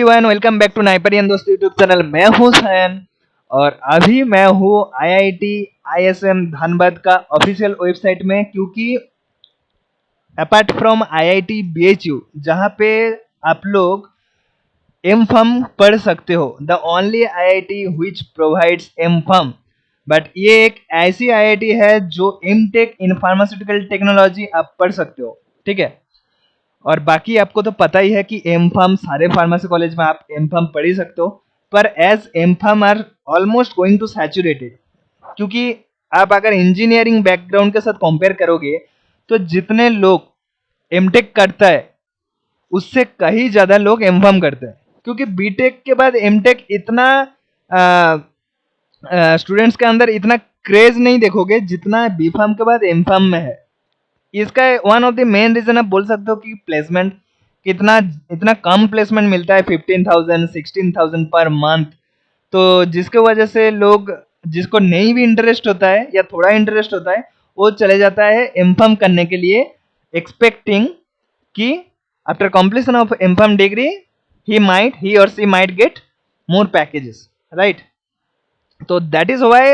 Everyone, welcome back to नाइपरियन दोस्त YouTube channel. मैं हूं सैन और अभी मैं हूं आईआईटी आईएसएम धनबाद का ऑफिशियल वेबसाइट में, क्योंकि अपार्ट फ्रॉम आईआईटी बीएचयू जहां पे आप लोग एम.फार्म पढ़ सकते हो, the only IIT which provides M Pharm. But ये एक ऐसी आईआईटी है जो एम.टेक इन फार्मास्यूटिकल टेक्नोलॉजी आप पढ़ सकते हो, ठीक है। और बाकी आपको तो पता ही है कि एम.फार्म सारे फार्मेसी कॉलेज में आप एम.फार्म पढ़ ही सकते हो, पर as M Pharm are almost going to saturated, क्योंकि आप अगर इंजीनियरिंग बैकग्राउंड के साथ कंपेयर करोगे तो जितने लोग एम.टेक करता है उससे कहीं ज़्यादा लोग एम.फार्म करते हैं, क्योंकि बीटेक के बाद एम.टेक इतना स्टूडेंट्स के अंदर इतना क्रेज नहीं देखोगे जितना बी.फार्म के बाद एम.फार्म में है। इसका one of the main reason आप बोल सकते हो कि प्लेसमेंट कितना इतना कम प्लेसमेंट मिलता है, 15,000 16,000 पर मंथ। तो जिसके वजह से लोग जिसको नहीं भी इंटरेस्ट होता है या थोड़ा इंटरेस्ट होता है वो चले जाता है एम.फार्म करने के लिए, एक्सपेक्टिंग कि after completion of M Pharm degree he or she might get more packages, right. So that is why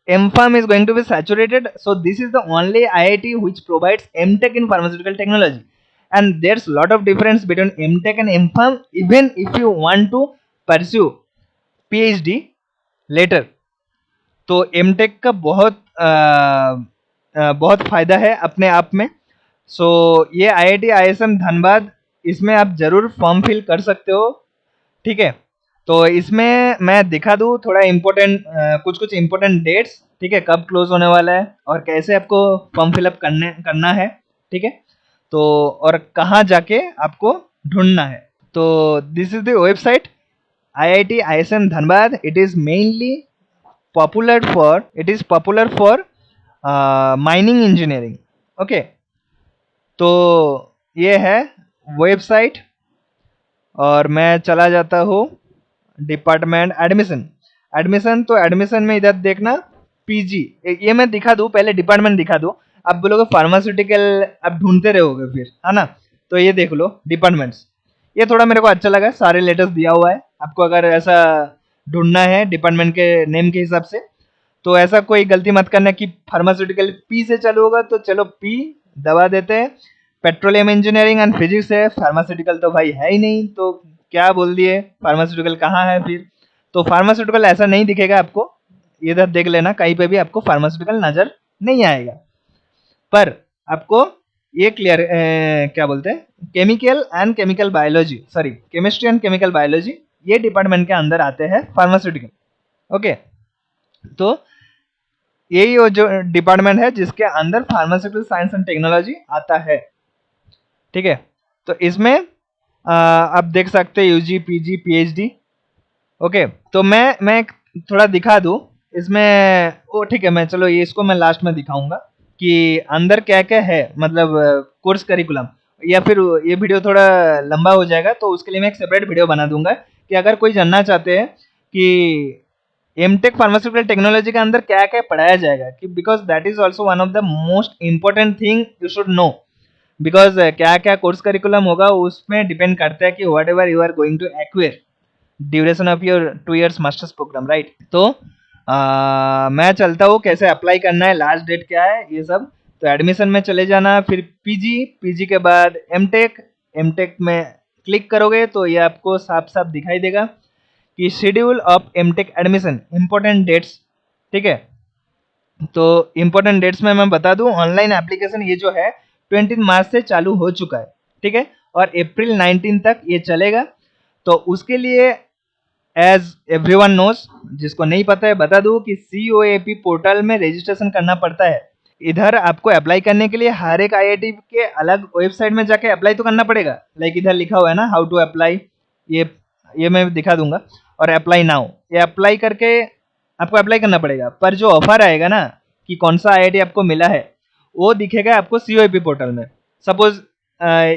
M.Pharm is going to be saturated. So this is the only IIT which provides M.Tech in pharmaceutical technology, and there's a lot of difference between M.Tech and M.Pharm. Even if you want to pursue PhD later, तो M.Tech का बहुत फायदा है अपने आप में। सो ये IIT ISM Dhanbad, इसमें आप जरूर फॉर्म फिल कर सकते हो, ठीक है। तो इसमें मैं दिखा दूँ थोड़ा इम्पोर्टेंट कुछ इम्पोर्टेंट डेट्स, ठीक है, कब क्लोज होने वाला है और कैसे आपको फॉर्म फिलअप करना है, ठीक है। तो और कहाँ जाके आपको ढूंढना है। तो this is the website IIT ISM Dhanbad. It is mainly popular for mining engineering, okay. तो ये है वेबसाइट और मैं चला जाता हूँ डिपार्टमेंट एडमिशन। तो एडमिशन में इधर देखना पीजी, ये मैं दिखा दूं, पहले डिपार्टमेंट दिखा दूं। आप बोलोगे फार्मास्यूटिकल आप ढूंढते रहोगे फिर, है ना। तो ये देख लो डिपार्टमेंट्स, ये थोड़ा मेरे को अच्छा लगा, सारे लेटर्स दिया हुआ है। आपको अगर ऐसा ढूंढना है डिपार्टमेंट के नेम के हिसाब से, तो ऐसा कोई गलती मत करना कि फार्मास्यूटिकल पी से चालू होगा तो चलो पी दबा देते हैं। पेट्रोलियम इंजीनियरिंग एंड फिजिक्स है, फार्मास्यूटिकल तो भाई है ही नहीं, तो क्या बोल दिए, फार्मास्यूटिकल कहाँ है फिर। तो फार्मास्यूटिकल ऐसा नहीं दिखेगा आपको, इधर देख लेना, कहीं पे भी आपको फार्मास्यूटिकल नजर नहीं आएगा। पर आपको ये क्लियर क्या बोलते हैं, केमिस्ट्री एंड केमिकल बायोलॉजी, ये डिपार्टमेंट के अंदर आते हैं फार्मास्यूटिकल, ओके। तो यही वो जो डिपार्टमेंट है जिसके अंदर फार्मास्यूटिकल साइंस एंड टेक्नोलॉजी आता है, ठीक है। तो इसमें आप देख सकते हैं यूजी पीजी पीएचडी, ओके। तो मैं थोड़ा दिखा दूं इसमें, ओ ठीक है, मैं चलो ये इसको मैं लास्ट में दिखाऊंगा कि अंदर क्या क्या है, मतलब कोर्स करिकुलम। या फिर ये वीडियो थोड़ा लंबा हो जाएगा तो उसके लिए मैं एक सेपरेट वीडियो बना दूंगा कि अगर कोई जानना चाहते हैं कि एम.टेक फार्मास्यूटिकल टेक्नोलॉजी के अंदर क्या क्या पढ़ाया जाएगा, कि because that is also one of the most important thing you should know. Because क्या क्या कोर्स करिकुलम होगा उसमें डिपेंड करता है कि whatever you are going to acquire duration of your 2 years masters program, right. तो मैं चलता हूँ कैसे अप्लाई करना है, लास्ट डेट क्या है, ये सब। तो एडमिशन में चले जाना, फिर पीजी के बाद एमटेक में क्लिक करोगे तो ये आपको साफ साफ दिखाई देगा कि schedule of MTech admission, important dates, ठीक है। तो इंपॉर्टेंट डेट्स में मैं बता दूं, ऑनलाइन एप्लीकेशन ये जो है 20 मार्च से चालू हो चुका है, ठीक है, और अप्रैल 19 तक ये चलेगा। तो उसके लिए एज एवरीवन नोस, जिसको नहीं पता है बता दूं कि COAP पोर्टल में रजिस्ट्रेशन करना पड़ता है। इधर आपको अप्लाई करने के लिए हर एक IIT के अलग वेबसाइट में जाके अप्लाई तो करना पड़ेगा, लाइक इधर लिखा हुआ है ना हाउ टू अप्लाई, ये मैं दिखा दूंगा। और अप्लाई नाउ, ये अप्लाई करके आपको अप्लाई करना पड़ेगा। पर जो ऑफर आएगा ना कि कौन सा IIT आपको मिला है वो दिखेगा आपको COAP पोर्टल में। Suppose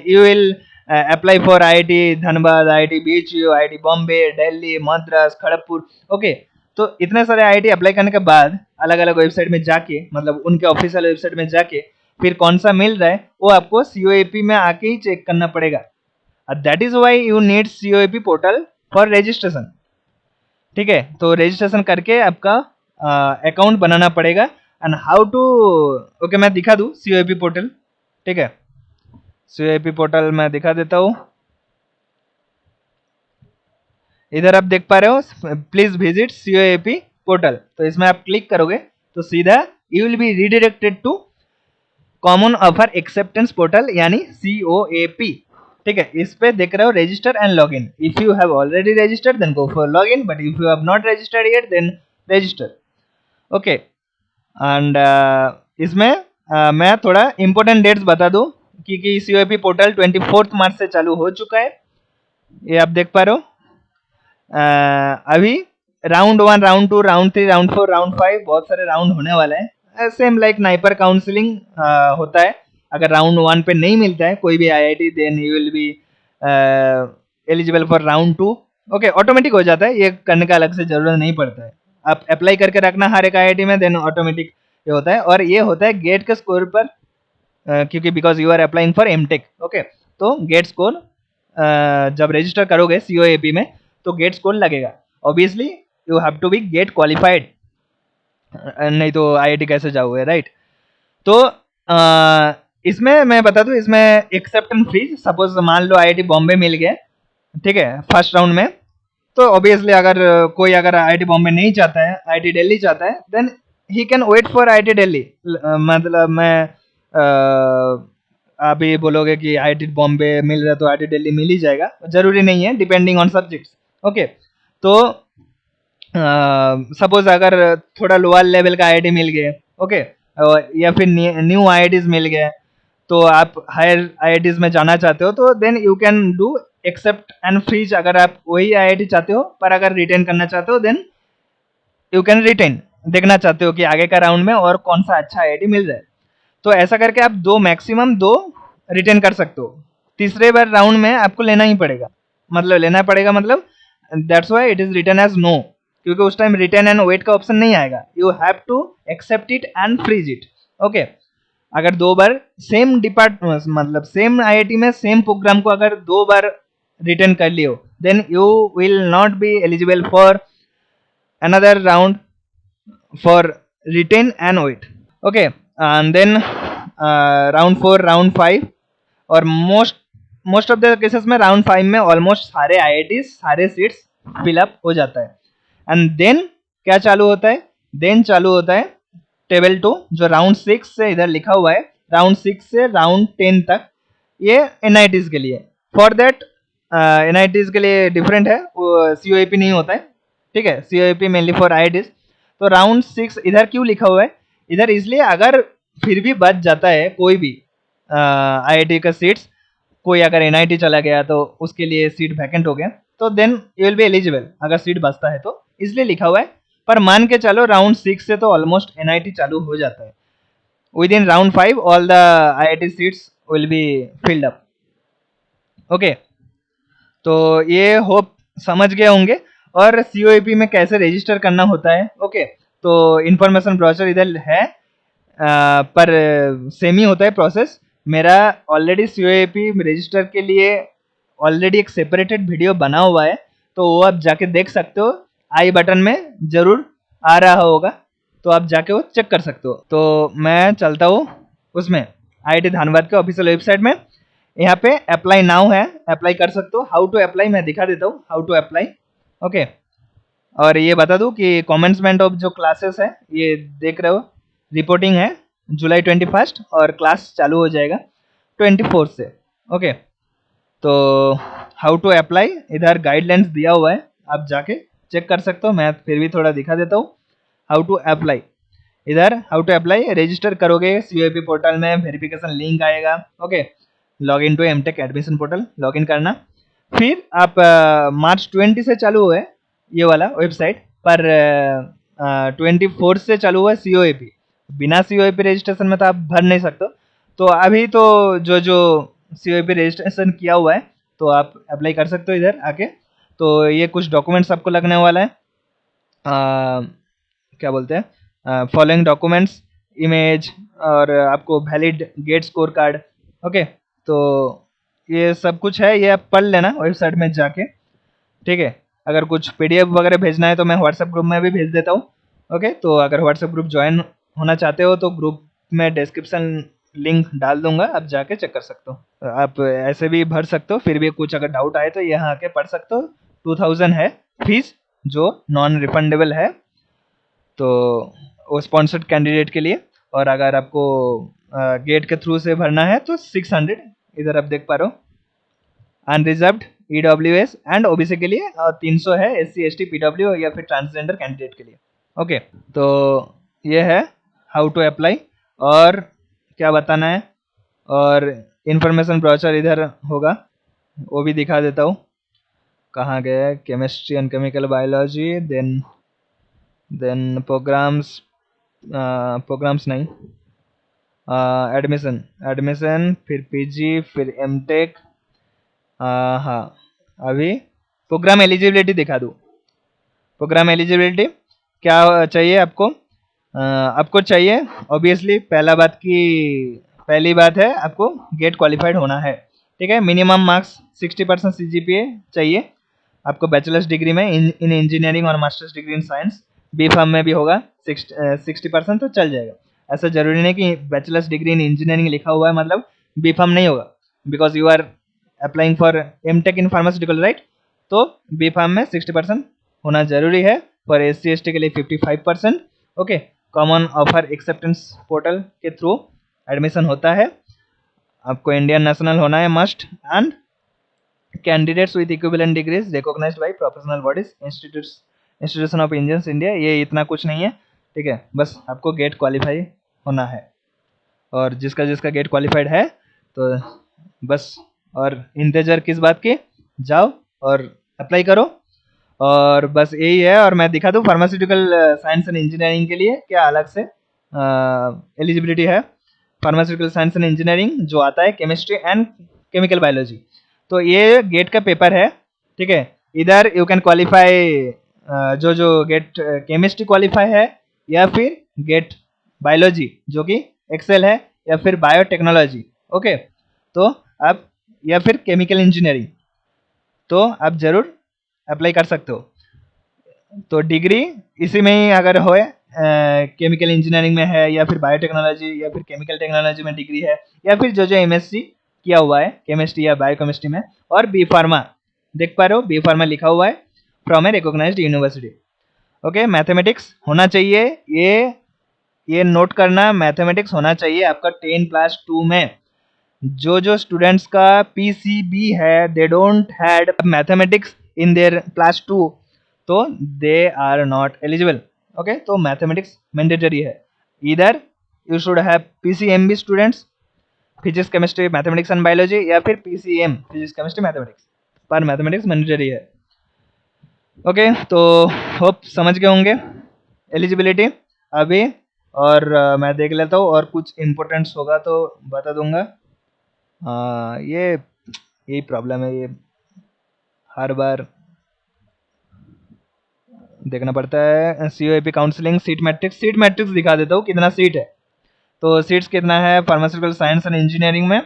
you will apply for IIT Dhanbad, IIT BHU, IIT Bombay, Delhi, Madras, Kharagpur, okay. तो इतने सारे IIT अप्लाई करने के बाद अलग अलग वेबसाइट में जाके, मतलब उनके ऑफिशियल वेबसाइट में जाके फिर कौन सा मिल रहा है वो आपको COAP में आके ही चेक करना पड़ेगा। That is why you need COAP portal for registration. ठीक है, तो रजिस्ट्रेशन करके आपका अकाउंट बनाना पड़ेगा। एंड हाउ टू, ओके मैं दिखा दूँ COAP पोर्टल। ठीक है, COAP पोर्टल मैं दिखा देता हूँ। इधर आप देख पा रहे हो, प्लीज विजिट COAP पोर्टल। तो इसमें आप क्लिक करोगे तो सीधा you will be redirected to common offer acceptance portal यानी COAP। ठीक है, इस पे देख रहे हो register and log in. If you have already registered then go for log in, but if you have not registered yet then register. Okay, and इसमें मैं थोड़ा इंपॉर्टेंट डेट्स बता दूं कि COAP पोर्टल 24 मार्च से चालू हो चुका है। ये आप देख पा रहे हो। अभी round 1, round 2, round 3, round 4, round 5 बहुत सारे राउंड होने वाले हैं। सेम लाइक नाइपर काउंसलिंग होता है। अगर राउंड 1 पे नहीं मिलता है कोई भी IIT then you will be eligible for round 2। Okay, automatic हो जाता है, ये करने का अलग से जरूरत नहीं पड़ता है। आप अप्लाई करके रखना हर एक IIT में, देन ऑटोमेटिक ये होता है। और ये होता है गेट के स्कोर पर, क्योंकि because you are applying for MTech। Okay, तो गेट स्कोर जब रजिस्टर करोगे COAP में तो गेट स्कोर लगेगा। Obviously you have to be GATE qualified, नहीं तो IIT कैसे जाओगे, राइट। तो इसमें मैं बता दूं, इसमें एक्सेप्टेंस फीस, सपोज मान लो IIT बॉम्बे मिल गया, ठीक है, फर्स्ट राउंड में, तो ऑब्वियसली अगर कोई अगर IIT बॉम्बे नहीं चाहता है, IIT दिल्ली चाहता है, then he can wait for IIT Delhi. मतलब मैं आप ये बोलोगे कि IIT बॉम्बे मिल रहा है तो IIT दिल्ली मिल ही जाएगा, जरूरी नहीं है, डिपेंडिंग ऑन सब्जेक्ट्स। ओके, तो सपोज अगर थोड़ा लोअर लेवल का IIT मिल गया, ओके, या फिर न्यू IITs मिल गया, तो आप हायर IITs में जाना चाहते हो तो then you can do accept and freeze. अगर आप वही IIT चाहते हो पर अगर रिटेन करना चाहते हो देन यू कैन रिटेन, देखना चाहते हो कि आगे का राउंड में और कौन सा अच्छा IIT मिल जाए, तो ऐसा करके आप मैक्सिमम दो रिटेन कर सकते हो। तीसरे बार राउंड में आपको लेना ही पड़ेगा, मतलब लेना पड़ेगा, मतलब that's why it is written as no, क्योंकि उस टाइम रिटर्न एंड वेट का ऑप्शन नहीं आएगा। You have to accept it and freeze it. Okay, अगर 2 बार सेम डिपार्टमेंट, मतलब सेम IIT में सेम प्रोग्राम को अगर 2 बार रिटर्न कर लियो then you will not be eligible for another round for retain and wait. Okay, and then round 4, round 5 और मोस्ट ऑफ द केसेस में राउंड 5 में ऑलमोस्ट सारे IITs सारे सीट्स फिलअप हो जाता है। एंड देन क्या चालू होता है, देन चालू होता है टेबल 2, जो राउंड 6 से इधर लिखा हुआ है, राउंड 6 से राउंड 10 तक, ये NITs के लिए। फॉर दैट NITs के लिए डिफरेंट है, वो COAP नहीं होता है। ठीक है, COAP मेनली फॉर IITs। तो राउंड 6 इधर क्यों लिखा हुआ है, इधर इसलिए अगर फिर भी बच जाता है कोई भी IIT का सीट्स, कोई अगर NIT चला गया तो उसके लिए सीट वैकेंट हो गया, तो then you will be eligible अगर सीट बचता है तो, इसलिए लिखा हुआ है। पर मान के चलो राउंड 6 से तो ऑलमोस्ट NIT चालू हो जाता है। With in round 5 all the IIT seats will be filled up. Okay, तो ये होप समझ गए होंगे। और COAP में कैसे रजिस्टर करना होता है, ओके, तो इन्फॉर्मेशन ब्रोचर इधर है, पर सेम ही होता है प्रोसेस। मेरा ऑलरेडी COAP रजिस्टर के लिए ऑलरेडी एक सेपरेटेड वीडियो बना हुआ है, तो वो आप जाके देख सकते हो, आई बटन में जरूर आ रहा होगा, तो आप जाके वो चेक कर सकते हो। तो मैं चलता हूँ उसमें IIT धानबाद के ऑफिशियल वेबसाइट में, यहाँ पे अप्लाई नाउ है, अप्लाई कर सकते हो। हाउ टू अप्लाई मैं दिखा देता हूँ, हाउ टू अप्लाई। ओके, और ये बता दूँ कि कमेंसमेंट ऑफ जो क्लासेस है, ये देख रहे हो रिपोर्टिंग है जुलाई 21 और क्लास चालू हो जाएगा 24 से। ओके, तो हाउ टू अप्लाई, इधर गाइडलाइंस दिया हुआ है, आप जाके चेक कर सकते हो। मैं फिर भी थोड़ा दिखा देता हूँ हाउ टू अप्लाई। इधर हाउ टू अप्लाई, रजिस्टर करोगे COAP पोर्टल में, वेरिफिकेशन लिंक आएगा। Okay, log in to MTech admission portal, log in करना। फिर आप मार्च 20 से चालू हुआ है ये वाला वेबसाइट, पर 24 से चालू हुआ है COAP। बिना COAP रजिस्ट्रेशन में तो आप भर नहीं सकते। तो अभी तो जो COAP रजिस्ट्रेशन किया हुआ है तो आप अप्लाई कर सकते हो इधर आके। तो ये कुछ डॉक्यूमेंट्स आपको लगने वाला है, क्या बोलते हैं, फॉलोइंग डॉक्यूमेंट्स, इमेज और आपको valid GATE score card. Okay, तो ये सब कुछ है, ये आप पढ़ लेना वेबसाइट में जाके, ठीक है। अगर कुछ पीडीएफ वगैरह भेजना है तो मैं व्हाट्सएप ग्रुप में भी भेज देता हूँ। ओके, तो अगर व्हाट्सएप ग्रुप ज्वाइन होना चाहते हो तो ग्रुप में डिस्क्रिप्शन लिंक डाल दूंगा, आप जाके चेक कर सकते हो। आप ऐसे भी भर सकते हो, फिर भी कुछ अगर डाउट आए तो यहाँ आके पढ़ सकते हो। 2000 है फीस, जो नॉन रिफंडेबल है, तो वो स्पॉन्सर्ड कैंडिडेट के लिए। और अगर आपको गेट के थ्रू से भरना है तो 600, इधर आप देख पा रहे हो, अनरिजर्व्ड ईडब्ल्यूएस एंड ओबीसी के लिए, और 300 है एससी एसटी पीडब्ल्यू या फिर ट्रांसजेंडर कैंडिडेट के लिए। ओके, तो ये है हाउ टू अप्लाई, और क्या बताना है, और इंफॉर्मेशन ब्राउचर इधर होगा, वो भी दिखा देता हूँ। कहाँ गया, chemistry and chemical biology, then programs, programs नहीं, एडमिशन, फिर पीजी, फिर एमटेक। हाँ, अभी प्रोग्राम एलिजिबिलिटी दिखा दूँ। प्रोग्राम एलिजिबिलिटी क्या चाहिए आपको? आपको चाहिए ऑब्वियसली, पहली बात है आपको गेट क्वालिफाइड होना है, ठीक है। मिनिमम मार्क्स 60% सीजीपीए चाहिए आपको बैचलर्स डिग्री में इन इंजीनियरिंग और masters degree in science. B pharm में भी होगा 60% तो चल जाएगा। ऐसा जरूरी नहीं कि बैचलर्स डिग्री इन इंजीनियरिंग लिखा हुआ है मतलब बी फार्म नहीं होगा, because you are applying for MTech in pharmaceutical, right. तो बी फार्म में 60% होना जरूरी है। फॉर एससी एसटी के लिए 55%। Okay, common offer acceptance portal के थ्रू एडमिशन होता है। आपको इंडियन नेशनल होना है must, and candidates with equivalent degrees recognised by professional bodies, institution of engineers India. ये इतना कुछ नहीं है, ठीक है। बस आपको गेट क्वालिफाई होना है, और जिसका जिसका गेट क्वालिफाइड है तो बस, और इंतजार किस बात की, जाओ और अप्लाई करो, और बस यही है। और मैं दिखा दूँ फार्मास्यूटिकल साइंस एंड इंजीनियरिंग के लिए क्या अलग से एलिजिबिलिटी है। फार्मास्यूटिकल साइंस एंड इंजीनियरिंग जो आता है केमिस्ट्री एंड केमिकल बायोलॉजी, तो ये गेट का पेपर है, ठीक है। इधर यू कैन क्वालिफाई, जो गेट केमिस्ट्री क्वालिफाई है, या फिर गेट बायोलॉजी जो कि एक्सेल है, या फिर बायोटेक्नोलॉजी। ओके, तो आप, या फिर केमिकल इंजीनियरिंग, तो आप जरूर अप्लाई कर सकते हो। तो डिग्री इसी में ही अगर होए, केमिकल इंजीनियरिंग में है, या फिर बायोटेक्नोलॉजी, या फिर केमिकल टेक्नोलॉजी में डिग्री है, या फिर जो एमएससी किया हुआ है केमिस्ट्री या बायोकेमिस्ट्री में, और बी फार्मा देख पा रहे हो, बी फार्मा लिखा हुआ है from a recognised university. Okay, mathematics होना चाहिए, ये नोट करना, मैथमेटिक्स होना चाहिए आपका 10+2 में। जो स्टूडेंट्स का पीसीबी है, they don't had mathematics in their +2, तो they are not eligible. Okay, तो मैथमेटिक्स मैंडेटरी है। इधर you should have PCMB students, physics chemistry mathematics and biology, या फिर पीसीएम फिजिक्स केमिस्ट्री मैथमेटिक्स, पर मैथमेटिक्स मैंडेटरी है। ओके, तो होप समझ गए होंगे एलिजिबिलिटी अभी। और मैं देख लेता हूँ, और कुछ इम्पोर्टेंट्स होगा तो बता दूंगा। ये यही प्रॉब्लम है, ये हर बार देखना पड़ता है। सीओएपी काउंसलिंग, सीट मैट्रिक्स दिखा देता हूँ कितना सीट है। तो सीट्स कितना है फार्मास्यूटिकल साइंस एंड इंजीनियरिंग में,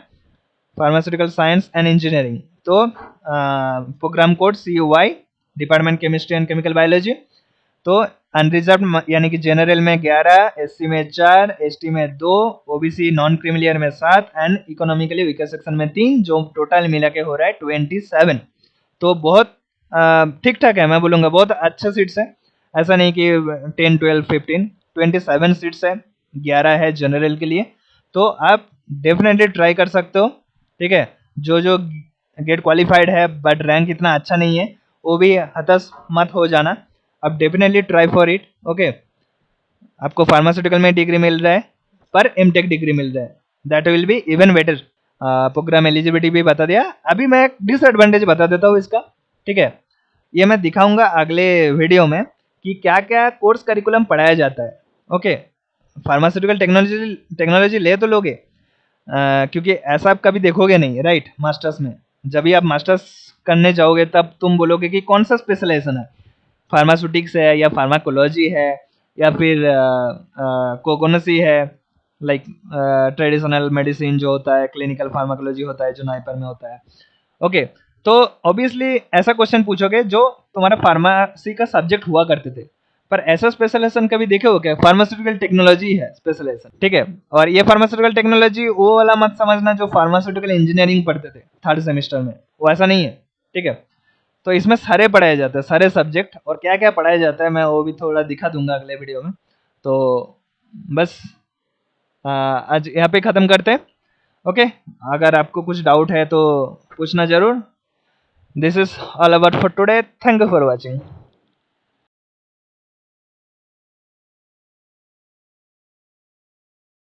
फार्मास्यूटिकल साइंस एंड इंजीनियरिंग, तो program code CUY, department chemistry and chemical biology. तो अनरिजर्व यानी कि जनरल में 11, एससी में 4, एसटी में 2, ओबीसी नॉन क्रीमिलियर में 7, एंड इकोनॉमिकली वीकर सेक्शन में 3, जो टोटल मिला के हो रहा है 27। तो बहुत ठीक ठाक है, मैं बोलूँगा बहुत अच्छा सीट्स है। ऐसा नहीं कि 10, 12, 15, 27 सीट्स है, 11 है जनरल के लिए। तो आप डेफिनेटली ट्राई कर सकते हो, ठीक है। जो गेट क्वालिफाइड है बट रैंक इतना अच्छा नहीं है, वो भी हताश मत हो जाना, अब definitely try for it. Okay, आपको फार्मास्यूटिकल में डिग्री मिल रहा है, पर एमटेक डिग्री मिल रहा है, that will be even better. Program eligibility भी बता दिया। अभी मैं एक डिसएडवांटेज बता देता हूँ इसका, ठीक है। ये मैं दिखाऊंगा अगले वीडियो में कि क्या क्या कोर्स करिकुलम पढ़ाया जाता है। ओके, फार्मास्यूटिकल टेक्नोलॉजी ले तो लोगे, क्योंकि ऐसा आप कभी देखोगे नहीं, राइट। मास्टर्स में जब भी आप मास्टर्स करने जाओगे तब तुम बोलोगे कि कौन सा स्पेशलाइजेशन है, फार्मास्यूटिक्स है, या फार्माकोलॉजी है, या फिर कोगोनसी है, लाइक ट्रेडिशनल मेडिसिन जो होता है, क्लिनिकल फार्माकोलॉजी होता है जो नाइपर में होता है। ओके, तो ऑब्वियसली ऐसा क्वेश्चन पूछोगे जो तुम्हारा फार्मेसी का सब्जेक्ट हुआ करते थे, पर ऐसा स्पेशलाइजेशन कभी देखे हो क्या? फार्मास्यूटिकल टेक्नोलॉजी है स्पेशलाइजेशन, ठीक है। और ये फार्मास्यूटिकल टेक्नोलॉजी वो वाला मत समझना जो फार्मास्यूटिकल इंजीनियरिंग पढ़ते थे थर्ड सेमेस्टर में, वो ऐसा नहीं है, ठीक है। तो इसमें सारे पढ़ाए जाते हैं, सारे सब्जेक्ट, और क्या क्या पढ़ाया जाता है मैं वो भी थोड़ा दिखा दूंगा अगले वीडियो में। तो बस आज यहाँ पे ख़त्म करते हैं। ओके, अगर आपको कुछ डाउट है तो पूछना ज़रूर। This is all about for today. Thank you for watching.